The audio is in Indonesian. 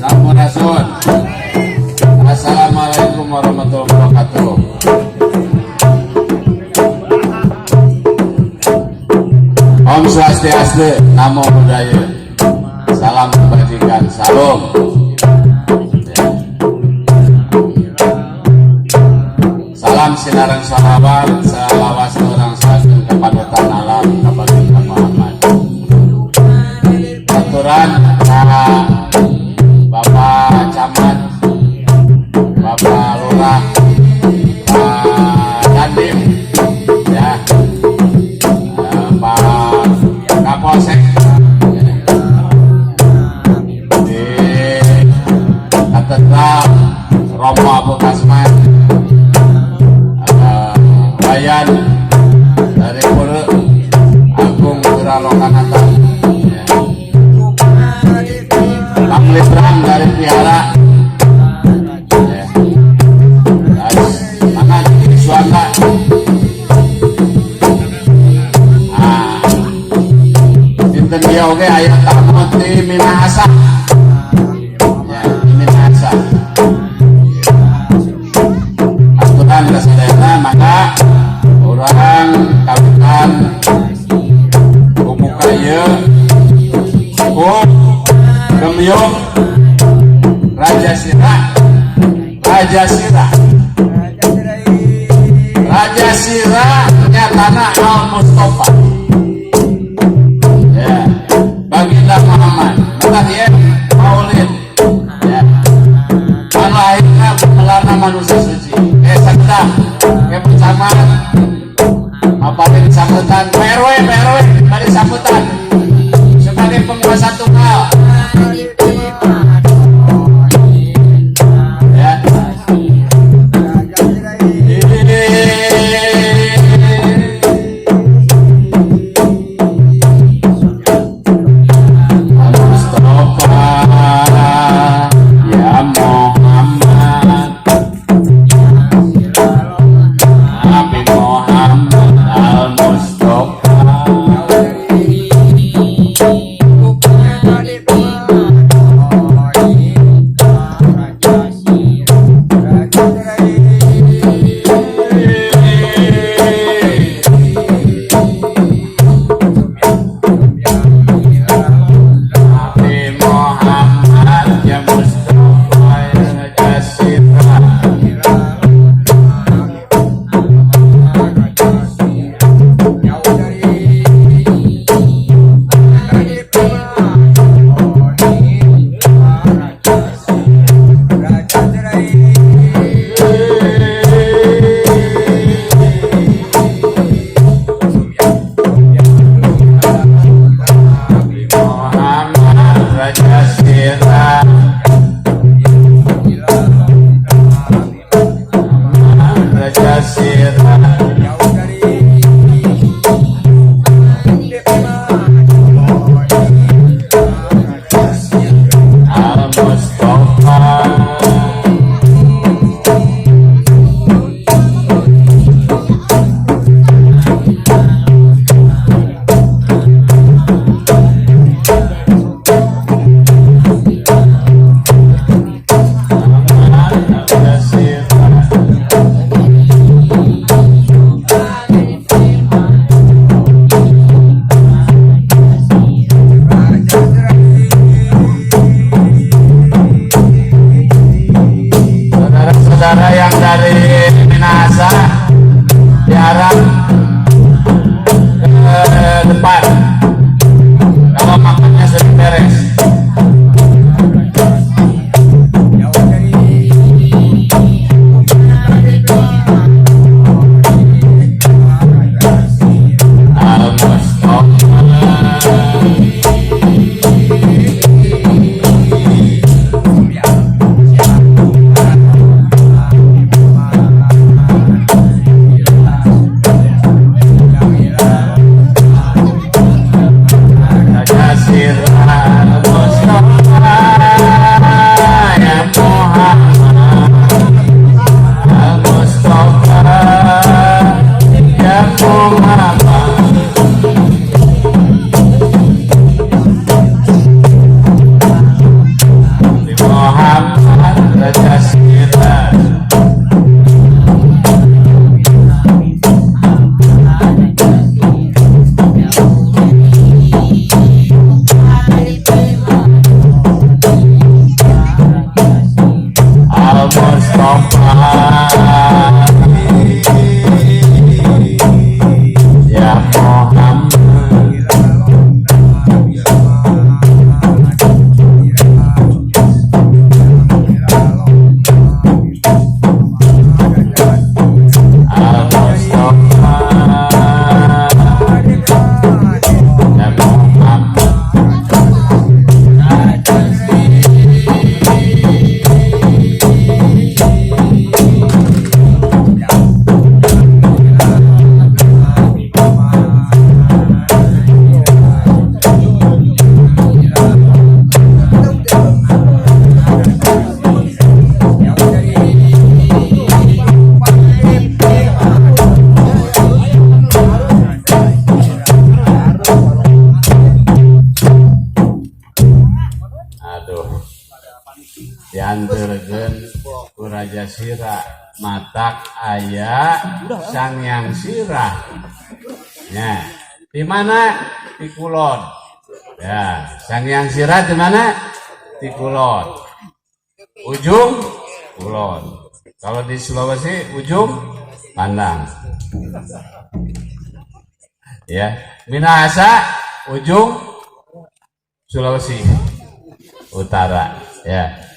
Sampurasun. Assalamualaikum warahmatullahi wabarakatuh. Om Swastiastu, Namo Budaya. Salam kebajikan, salam. Salam sinareng sahabat, salawas orang saking kepadutan alam Kabuyutan Muhammad. Aturan Bapak Camat, Bapak Lurah, Pak Dandim, ya, Pak Kapolsek, di Katedral Romo Abu Kasman, Bayan dari Pura Agung Gegerkalong, Librang dari Pihara, mana di Suanda, dinten dia oke ayat tamu di Minahasa, Minahasa. Aturan kesadana maka orang kawitan buku kaya, Gembyung, Raja Sirah, nyatana Al Mustafa, ya, Baginda Muhammad, mentah ya, Maulid, ya, lahirnya melarang manusia suci, sakda, bersamaan, apa yang sambutan, PRW, dari sambutan, sebagai penguasa tunggal. sirah matak aya sangyang sirah. Ya, di mana? Di kulon. Ya, sangyang sirah di mana? Di kulon. Ujung kulon. Kalau di Sulawesi ujung pandang. Ya, Minahasa ujung Sulawesi Utara. Ya.